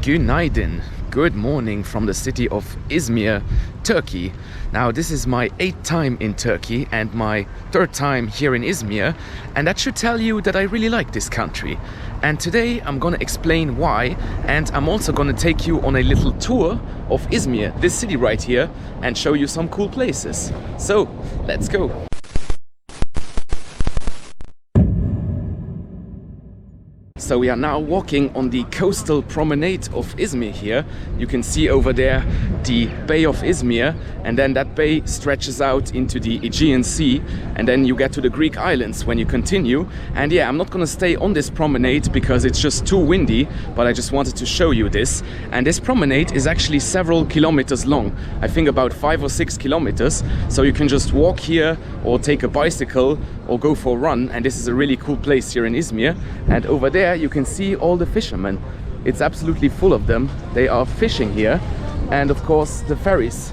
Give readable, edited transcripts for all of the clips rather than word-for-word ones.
Günaydin. Good morning from the city of Izmir, Turkey. Now this is my 8th time in Turkey and my 3rd time here in Izmir, and that should tell you that I really like this country. And today I'm gonna explain why, and I'm also gonna take you on a little tour of Izmir, this city right here, and show you some cool places. So let's go. So we are now walking on the coastal promenade of Izmir here. You can see over there the Bay of Izmir, and then that bay stretches out into the Aegean Sea, and then you get to the Greek islands when you continue. And yeah, I'm not gonna stay on this promenade because it's just too windy, but I just wanted to show you this. And this promenade is actually several kilometers long. I think about 5 or 6 kilometers. So you can just walk here or take a bicycle or go for a run, and this is a really cool place here in Izmir. And over there you can see all the fishermen. It's absolutely full of them. They are fishing here, and of course the ferries.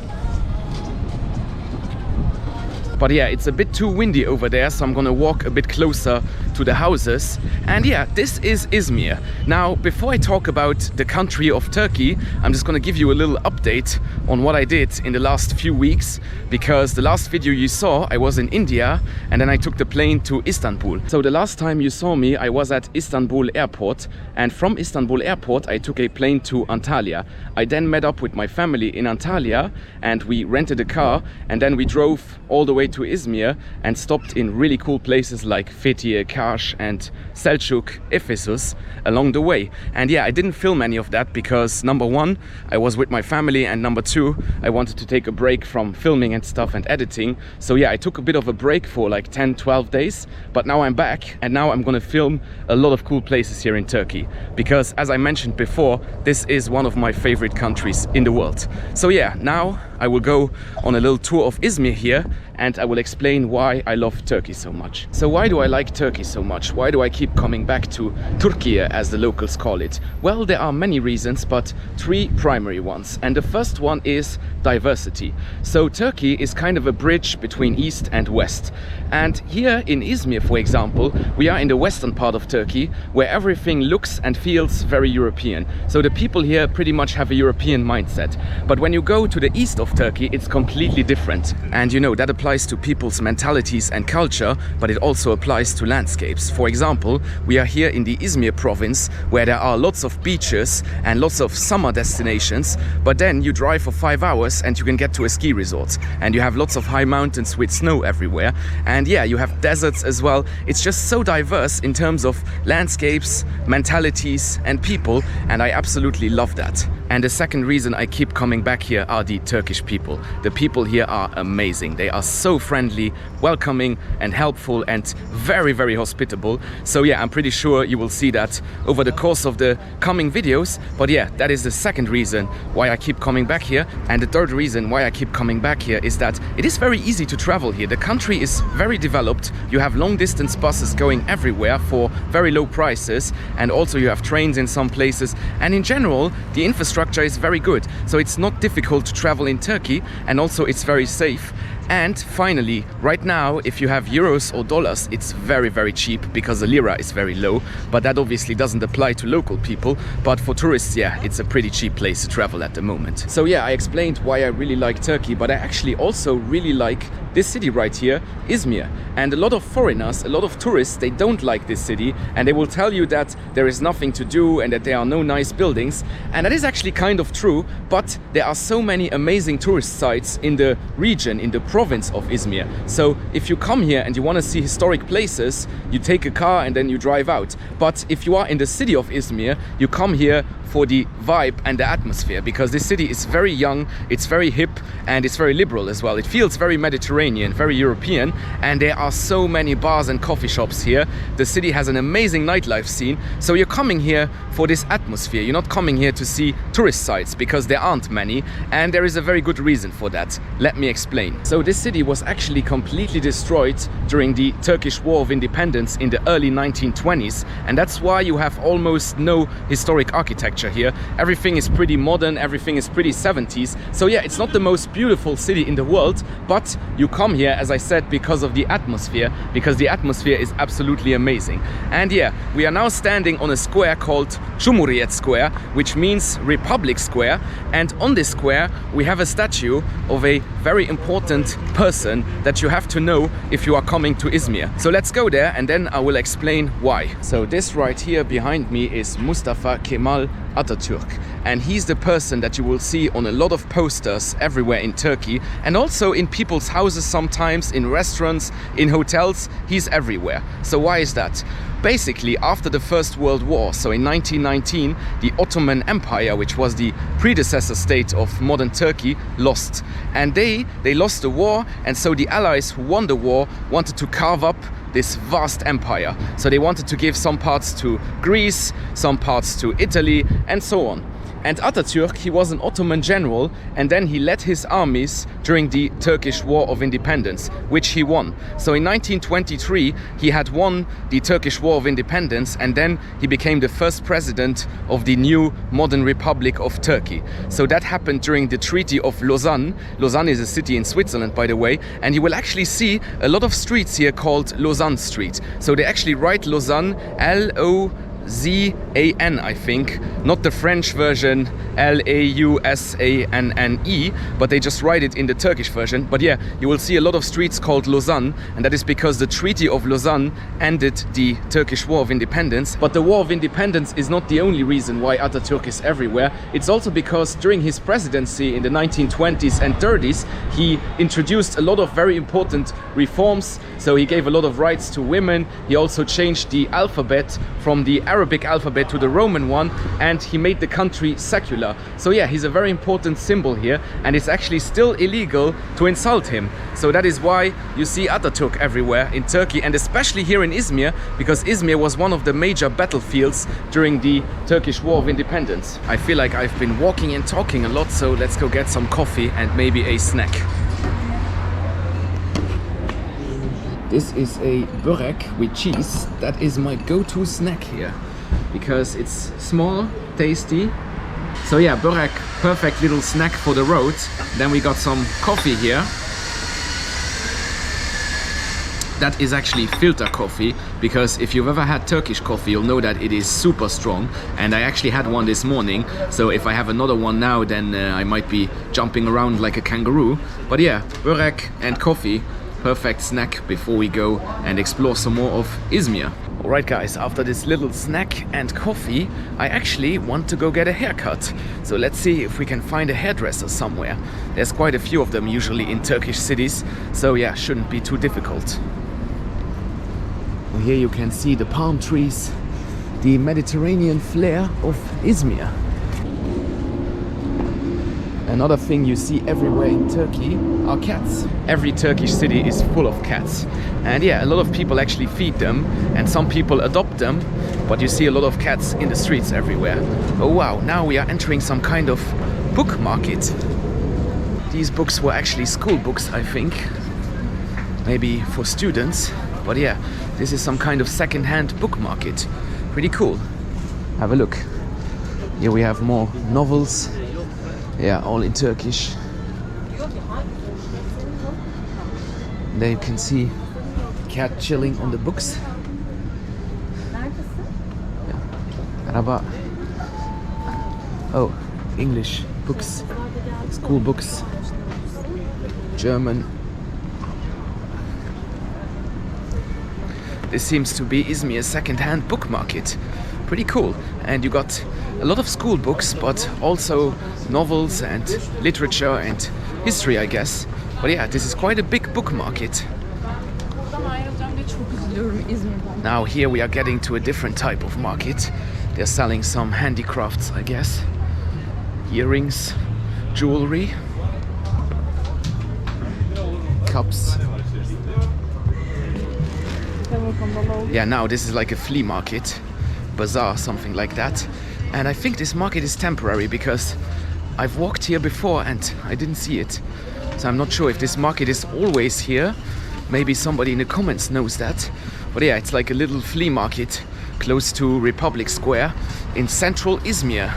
But yeah, it's a bit too windy over there, so I'm gonna walk a bit closer to the houses. And yeah, this is Izmir. Now, before I talk about the country of Turkey, I'm just gonna give you a little update on what I did in the last few weeks, because the last video you saw, I was in India, and then I took the plane to Istanbul. So the last time you saw me, I was at Istanbul airport, and from Istanbul airport, I took a plane to Antalya. I then met up with my family in Antalya, and we rented a car, and then we drove all the way to Izmir and stopped in really cool places like Fethiye, Kars and Selçuk, Ephesus along the way. And yeah, I didn't film any of that because number one, I was with my family, and number two, I wanted to take a break from filming and stuff and editing. So yeah, I took a bit of a break for like 10-12 days, but now I'm back, and now I'm gonna film a lot of cool places here in Turkey, because as I mentioned before, this is one of my favorite countries in the world. So yeah, now I will go on a little tour of Izmir here, and I will explain why I love Turkey so much. So why do I like Turkey so much? Why do I keep coming back to Turkey, as the locals call it? Well, there are many reasons, but 3 primary ones. And the first one is diversity. So Turkey is kind of a bridge between East and West. And here in Izmir, for example, we are in the western part of Turkey, where everything looks and feels very European. So the people here pretty much have a European mindset. But when you go to the east of Turkey, it's completely different. And you know, that applies to people's mentalities and culture, but it also applies to landscapes. For example, we are here in the Izmir province, where there are lots of beaches and lots of summer destinations, but then you drive for 5 hours and you can get to a ski resort, and you have lots of high mountains with snow everywhere, and yeah, you have deserts as well. It's just so diverse in terms of landscapes, mentalities and people, and I absolutely love that. And the second reason I keep coming back here are the Turkish people. The people here are amazing. They are so friendly, welcoming and helpful, and very, very hospitable. So yeah, I'm pretty sure you will see that over the course of the coming videos. But yeah, that is the second reason why I keep coming back here. And the third reason why I keep coming back here is that it is very easy to travel here. The country is very developed. You have long distance buses going everywhere for very low prices, and also you have trains in some places, and in general the infrastructure is very good. So it's not difficult to travel in Turkey, and also it's very safe. And finally, right now, if you have euros or dollars, it's very, very cheap because the lira is very low. But that obviously doesn't apply to local people. But for tourists, yeah, it's a pretty cheap place to travel at the moment. So yeah, I explained why I really like Turkey, but I actually also really like this city right here, Izmir. And a lot of foreigners, a lot of tourists, they don't like this city, and they will tell you that there is nothing to do and that there are no nice buildings. And that is actually kind of true, but there are so many amazing tourist sites in the region, in the province of Izmir. So if you come here and you want to see historic places, you take a car and then you drive out. But if you are in the city of Izmir, you come here for the vibe and the atmosphere, because this city is very young, it's very hip, and it's very liberal as well. It feels very Mediterranean, very European, and there are so many bars and coffee shops here. The city has an amazing nightlife scene, so you're coming here for this atmosphere. You're not coming here to see tourist sites, because there aren't many, and there is a very good reason for that. Let me explain. So this city was actually completely destroyed during the Turkish War of Independence in the early 1920s, and that's why you have almost no historic architecture here. Everything is pretty modern, everything is pretty 70s. So yeah, it's not the most beautiful city in the world, but you come here, as I said, because of the atmosphere, because the atmosphere is absolutely amazing. And yeah, we are now standing on a square called Cumhuriyet Square, which means Republic Square, and on this square we have a statue of a very important person that you have to know if you are coming to Izmir. So let's go there and then I will explain why. So this right here behind me is Mustafa Kemal Atatürk, and he's the person that you will see on a lot of posters everywhere in Turkey, and also in people's houses sometimes, in restaurants, in hotels. He's everywhere. So why is that? Basically, after the First World War, so in 1919, the Ottoman Empire, which was the predecessor state of modern Turkey, lost. And they lost the war, and so the Allies who won the war wanted to carve up this vast empire. So they wanted to give some parts to Greece, some parts to Italy, and so on. And Atatürk, he was an Ottoman general, and then he led his armies during the Turkish War of Independence, which he won. So in 1923, he had won the Turkish War of Independence, and then he became the first president of the new modern Republic of Turkey. So that happened during the Treaty of Lausanne. Lausanne is a city in Switzerland, by the way, and you will actually see a lot of streets here called Lausanne Street. So they actually write Lausanne L-O-Z-A-N, I think, not the French version L-A-U-S-A-N-N-E, but they just write it in the Turkish version. But yeah, you will see a lot of streets called Lausanne, and that is because the Treaty of Lausanne ended the Turkish War of Independence. But the War of Independence is not the only reason why Atatürk is everywhere. It's also because during his presidency in the 1920s and 30s, he introduced a lot of very important reforms. So he gave a lot of rights to women. He also changed the alphabet from the Arabic alphabet to the Roman one, and he made the country secular. So yeah, he's a very important symbol here, and it's actually still illegal to insult him. So that is why you see Atatürk everywhere in Turkey, and especially here in Izmir, because Izmir was one of the major battlefields during the Turkish War of Independence. I feel like I've been walking and talking a lot, so let's go get some coffee and maybe a snack. This is a Börek with cheese. That is my go-to snack here, because it's small, tasty. So yeah, Börek, perfect little snack for the road. Then we got some coffee here. That is actually filter coffee, because if you've ever had Turkish coffee, you'll know that it is super strong. And I actually had one this morning, so if I have another one now, then I might be jumping around like a kangaroo. But yeah, Börek and coffee, perfect snack before we go and explore some more of Izmir. Alright guys, after this little snack and coffee, I actually want to go get a haircut. So let's see if we can find a hairdresser somewhere. There's quite a few of them usually in Turkish cities, so yeah, shouldn't be too difficult. Well, here you can see the palm trees, the Mediterranean flair of Izmir. Another thing you see everywhere in Turkey are cats. Every Turkish city is full of cats. And yeah, a lot of people actually feed them, and some people adopt them, but you see a lot of cats in the streets everywhere. Oh wow, now we are entering some kind of book market. These books were actually school books, I think. Maybe for students. But yeah, this is some kind of second-hand book market. Pretty cool. Have a look. Here we have more novels. Yeah, all in Turkish. There you can see cat chilling on the books. Yeah. Araba. Oh, English books, school books, German. This seems to be Izmir's second-hand book market. Pretty cool. And you got a lot of school books, but also novels and literature and history, I guess. But yeah, this is quite a big book market. Now here we are getting to a different type of market. They're selling some handicrafts, I guess. Earrings, jewelry, cups. Yeah, now this is like a flea market, bazaar, something like that. And I think this market is temporary, because I've walked here before and I didn't see it. So I'm not sure if this market is always here. Maybe somebody in the comments knows that. But yeah, it's like a little flea market close to Republic Square in central Izmir.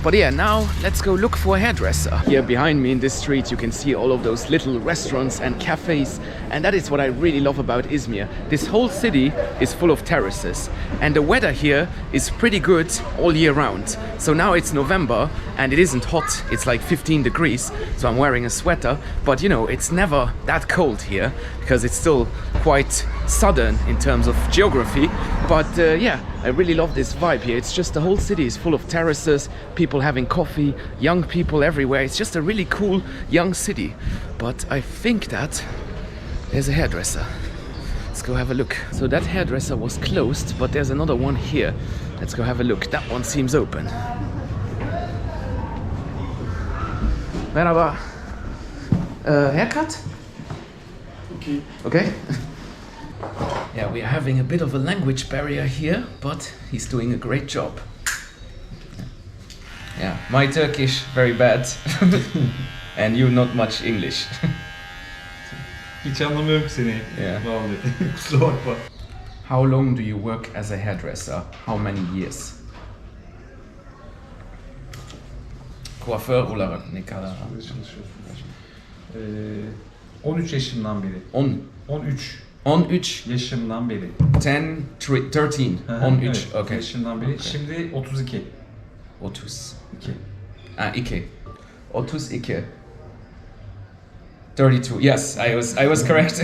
But yeah, now let's go look for a hairdresser. Here behind me in this street you can see all of those little restaurants and cafes, and that is what I really love about Izmir. This whole city is full of terraces and the weather here is pretty good all year round. So now it's November and it isn't hot, it's like 15 degrees, so I'm wearing a sweater, but you know, it's never that cold here because it's still quite southern in terms of geography. But yeah, I really love this vibe here. It's just the whole city is full of terraces, people having coffee, young people everywhere. It's just a really cool young city. But I think that there's a hairdresser. Let's go have a look. So that hairdresser was closed, but there's another one here. Let's go have a look. That one seems open. Merhaba. Haircut? Okay. Okay. Yeah, we are having a bit of a language barrier here, but he's doing a great job. Yeah, my Turkish very bad, and you not much English. Hiç anlamıyorum seni. Yeah. Vallahi. Kusura bakma. How long do you work as a hairdresser? How many years? Kuaför olarak ne kadar? 13 yaşımdan beri. 13 yaşımdan beri. 13. 13. Evet, Okay. yaşımdan beri. Okay. Şimdi 32. 32. Ah, iki. 32. 32. Yes, I was correct.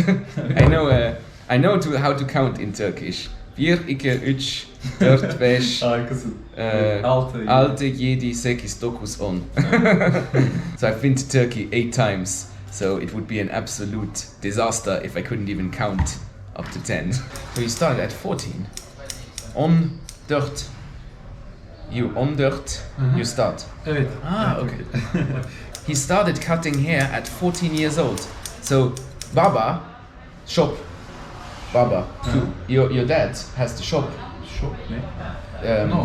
I know how to count in Turkish. 1, 2, 3, 4, 5, Harikasın. 6, 7, 8, 9, 10. So I've been to Turkey 8 times. So it would be an absolute disaster if I couldn't even count up to 10. So you started at 14. On dirt. On dirt, you start. Evet. Ah, okay. He started cutting hair at 14 years old. So Baba, shop. Baba, your dad has the shop. Shop ne?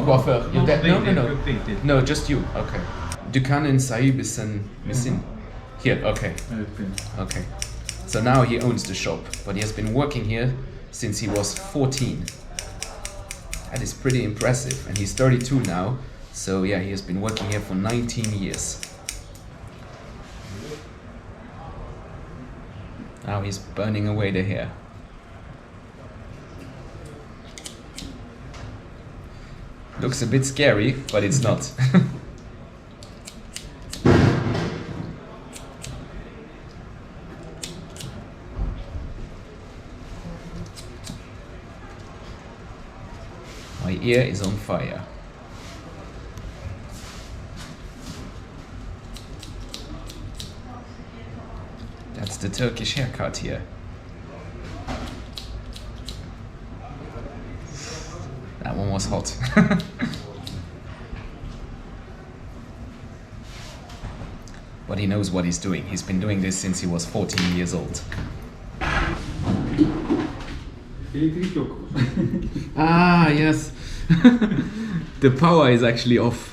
Coiffeur. Your dad? Değil, No. yok, değil. No, just you. Okay. Dükkanın sahibisin misin? Here, okay. Evet benim. Okay. So now he owns the shop, but he has been working here since he was 14. That is pretty impressive. And he's 32 now. So yeah, he has been working here for 19 years. Now he's burning away the hair. Looks a bit scary, but it's not. My ear is on fire. That's the Turkish haircut here. That one was hot. But he knows what he's doing. He's been doing this since he was 14 years old. Elektrik yok. Ah, yes. The power is actually off.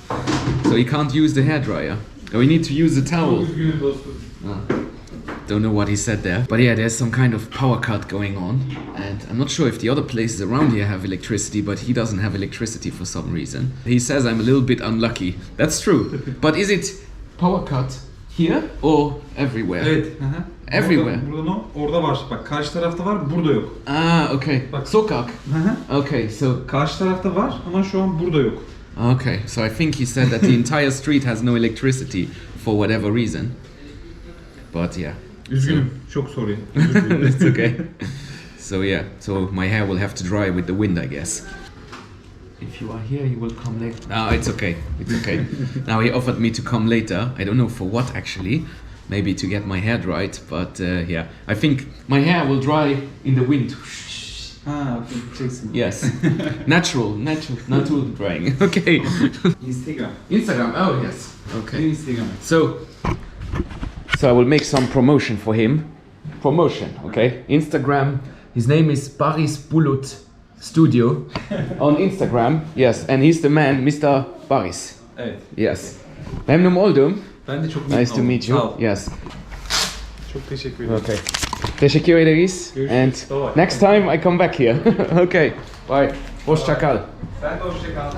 So he can't use the hairdryer. So we need to use the towel. Üzgünüm dostum. Don't know what he said there. But yeah, there's some kind of power cut going on. And I'm not sure if the other places around here have electricity, but he doesn't have electricity for some reason. He says I'm a little bit unlucky. That's true. But is it power cut here or everywhere? Evet. Everywhere. Orada var. Bak karşı tarafta var, burada yok. Ah, okay. Bak. Sokak. Okay, so... Karşı tarafta var ama şu an burada yok. Okay, so I think he said that the entire street has no electricity for whatever reason. But yeah. Üzgünüm. Çok sorry. It's okay. So yeah, so my hair will have to dry with the wind, I guess. If you are here, you will come later. No, it's okay. It's okay. Now he offered me to come later. I don't know for what actually. Maybe to get my hair dried, but yeah. I think my hair will dry in the wind. Okay, Jackson. Yes. Natural drying. Okay. Instagram, oh yes. Okay. Instagram. So I will make some promotion for him. Promotion, okay? Instagram. His name is Baris Bulut Studio on Instagram. Yes, and he's the man, Mr. Baris. Evet. Yes. Memnun oldum. Ben de çok memnun Nice to oldum. meet you. Sağ ol. Yes. Çok teşekkür ederim. Okay. Teşekkür ederiz. Görüşürüz. And Bye. next time I come back here. Okay. Bye. Hoşça kal. Sen de hoşça kal.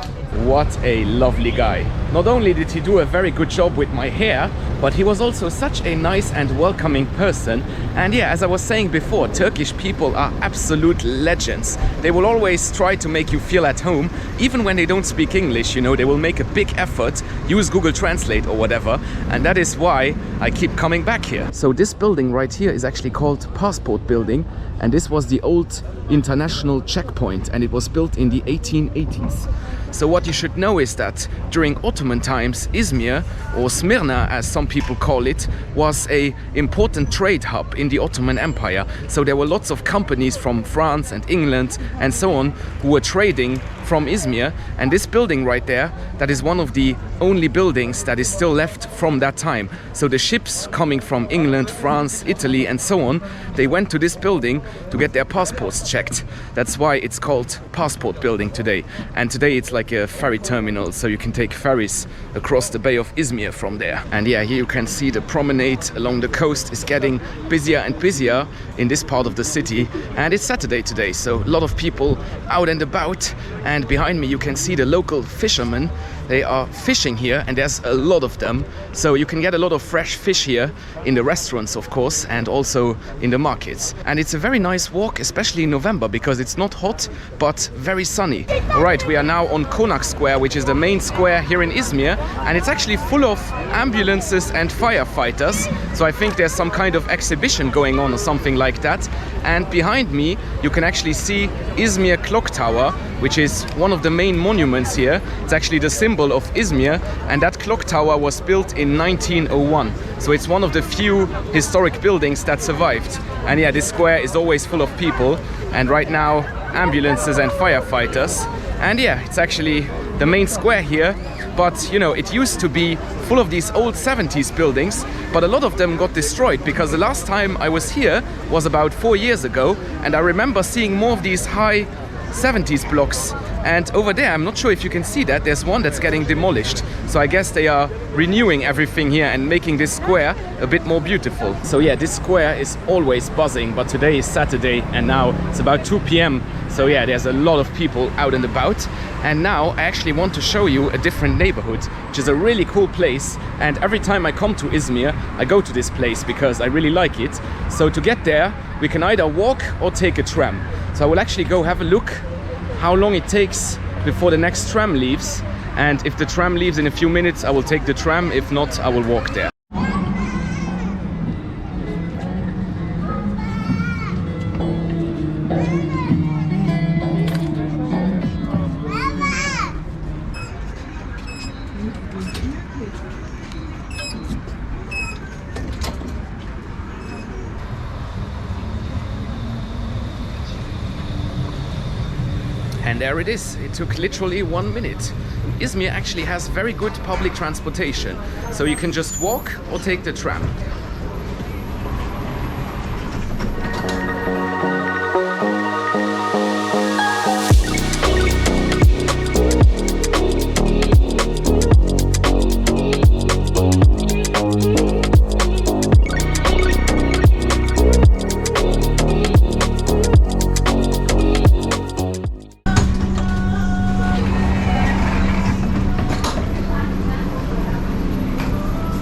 What a lovely guy. Not only did he do a very good job with my hair, but he was also such a nice and welcoming person. And yeah, as I was saying before, Turkish people are absolute legends. They will always try to make you feel at home, even when they don't speak English, you know, they will make a big effort, use Google Translate or whatever, and that is why I keep coming back here. So this building right here is actually called Passport Building, and this was the old international checkpoint, and it was built in the 1880s. So what you should know is that during Ottoman times, Izmir, or Smyrna as some people call it, was a important trade hub in the Ottoman Empire. So there were lots of companies from France and England and so on who were trading from Izmir, and this building right there, that is one of the only buildings that is still left from that time. So the ships coming from England, France, Italy and so on, they went to this building to get their passports checked. That's why it's called Passport Building today. And today it's like a ferry terminal, so you can take ferries across the Bay of Izmir from there. And yeah, here you can see the promenade along the coast is getting busier and busier in this part of the city. And it's Saturday today, so a lot of people out and about. And behind me you can see the local fishermen. They are fishing here, and there's a lot of them. So you can get a lot of fresh fish here in the restaurants, of course, and also in the markets. And it's a very nice walk, especially in November, because it's not hot, but very sunny. All right, we are now on Konak Square, which is the main square here in Izmir, and it's actually full of ambulances and firefighters. So I think there's some kind of exhibition going on or something like that. And behind me, you can actually see Izmir Clock Tower, which is one of the main monuments here. It's actually the symbol of Izmir, and that clock tower was built in 1901. So it's one of the few historic buildings that survived. And yeah, this square is always full of people, and right now ambulances and firefighters. And yeah, it's actually the main square here. But you know, it used to be full of these old 70s buildings, but a lot of them got destroyed, because the last time I was here was about 4 years ago, and I remember seeing more of these high 70s blocks. And over there, I'm not sure if you can see that, there's one that's getting demolished. So I guess they are renewing everything here and making this square a bit more beautiful. So yeah, this square is always buzzing, but today is Saturday and now it's about 2 p.m. So yeah, there's a lot of people out and about. And now I actually want to show you a different neighborhood, which is a really cool place. And every time I come to Izmir, I go to this place because I really like it. So to get there, we can either walk or take a tram. So I will actually go have a look how long it takes before the next tram leaves. And if the tram leaves in a few minutes, I will take the tram. If not, I will walk there. And there it is. It took literally 1 minute. Izmir actually has very good public transportation, so you can just walk or take the tram.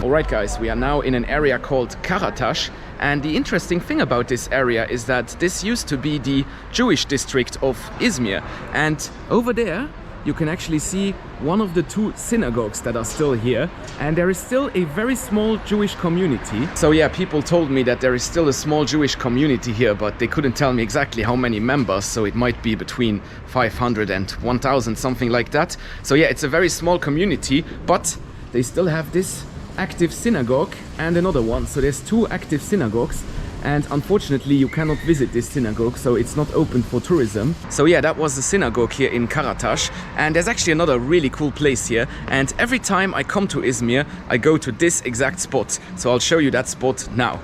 Alright guys, we are now in an area called Karataş, and the interesting thing about this area is that this used to be the Jewish district of Izmir, and over there you can actually see one of the 2 synagogues that are still here, and there is still a very small Jewish community. So yeah, people told me that there is still a small Jewish community here, but they couldn't tell me exactly how many members, so it might be between 500 and 1000, something like that. So yeah, it's a very small community, but they still have this active synagogue and another one. So there's 2 active synagogues, and unfortunately you cannot visit this synagogue, so it's not open for tourism. So yeah, that was the synagogue here in Karataş, and there's actually another really cool place here, and every time I come to Izmir I go to this exact spot, so I'll show you that spot now.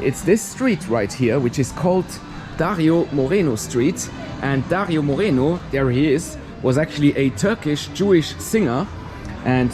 It's this street right here, which is called Dario Moreno Street, and Dario Moreno, there he is, was actually a Turkish Jewish singer, and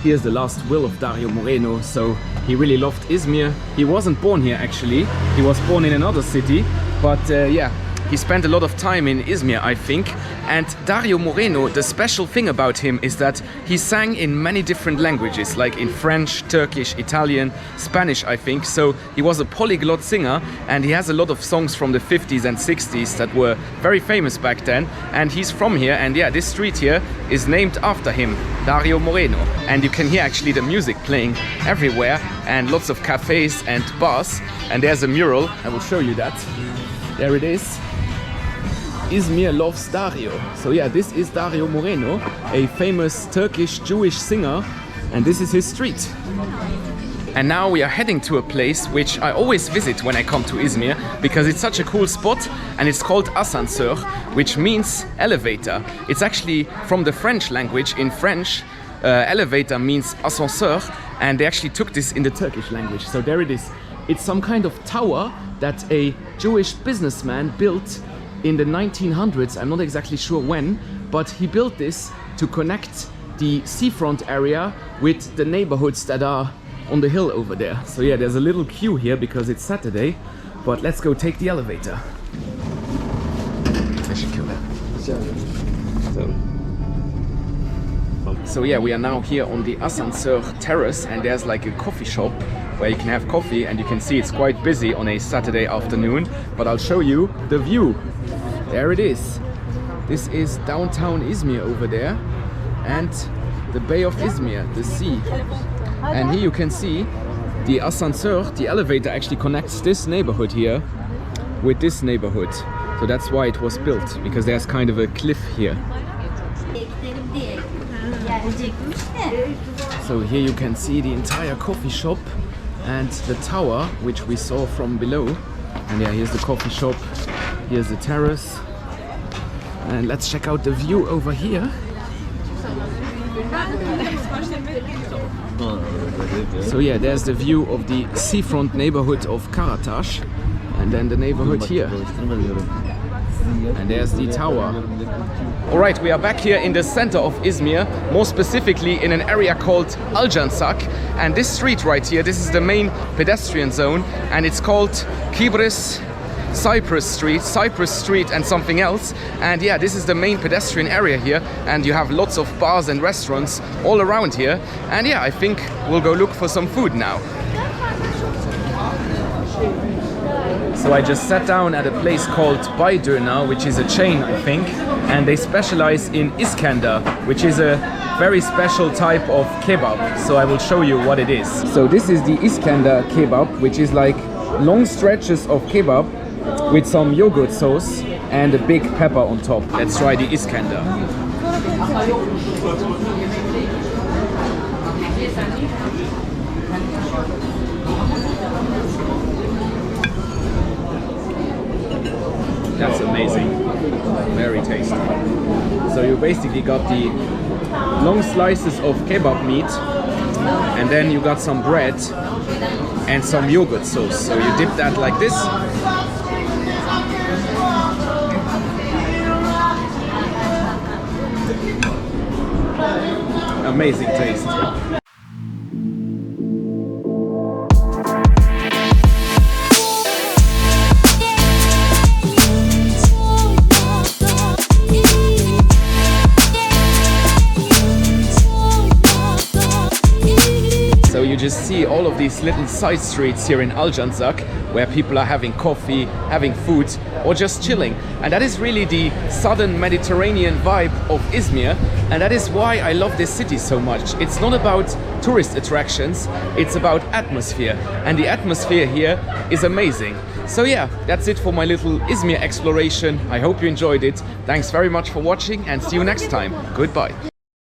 here's the last will of Dario Moreno. So he really loved Izmir. He wasn't born here actually. He was born in another city, but yeah, he spent a lot of time in Izmir, I think. And Dario Moreno, the special thing about him is that he sang in many different languages, like in French, Turkish, Italian, Spanish, I think. So he was a polyglot singer, and he has a lot of songs from the 50s and 60s that were very famous back then. And he's from here, and yeah, this street here is named after him, Dario Moreno. And you can hear actually the music playing everywhere, and lots of cafes and bars. And there's a mural, I will show you that. There it is. Izmir loves Dario. So yeah, this is Dario Moreno, a famous Turkish Jewish singer, and this is his street. And now we are heading to a place which I always visit when I come to Izmir because it's such a cool spot, and it's called Asansör, which means elevator. It's actually from the French language. In French, elevator means ascenseur, and they actually took this in the Turkish language. So there it is. It's some kind of tower that a Jewish businessman built in the 1900s. I'm not exactly sure when, but he built this to connect the seafront area with the neighborhoods that are on the hill over there. So yeah, there's a little queue here because it's Saturday, but let's go take the elevator. So yeah, we are now here on the Asansör terrace, and there's like a coffee shop where you can have coffee, and you can see it's quite busy on a Saturday afternoon, but I'll show you the view. There it is. This is downtown Izmir over there, and the Bay of Izmir, the sea. And here you can see the Asansör, the elevator actually connects this neighborhood here with this neighborhood. So that's why it was built, because there's kind of a cliff here. So here you can see the entire coffee shop and the tower, which we saw from below. And yeah, here's the coffee shop, here's the terrace. And let's check out the view over here. So yeah, there's the view of the seafront neighborhood of Karataş, and then the neighborhood here. And there's the tower. Alright, we are back here in the center of Izmir, more specifically in an area called Alsancak. And this street right here, this is the main pedestrian zone, and it's called Kibris Cyprus Street and something else. And yeah, this is the main pedestrian area here, and you have lots of bars and restaurants all around here. And yeah, I think we'll go look for some food now. So I just sat down at a place called Baydöner, which is a chain, I think, and they specialize in Iskender, which is a very special type of kebab. So I will show you what it is. So this is the Iskender kebab, which is like long stretches of kebab with some yogurt sauce and a big pepper on top. Let's try the Iskender. That's amazing, very tasty. So you basically got the long slices of kebab meat, and then you got some bread and some yogurt sauce. So you dip that like this. Amazing taste. So you just see all of these little side streets here in Alsancak where people are having coffee, having food, or just chilling. And that is really the southern Mediterranean vibe of Izmir. And that is why I love this city so much. It's not about tourist attractions, it's about atmosphere. And the atmosphere here is amazing. So yeah, that's it for my little Izmir exploration. I hope you enjoyed it. Thanks very much for watching, and see you next time. Goodbye.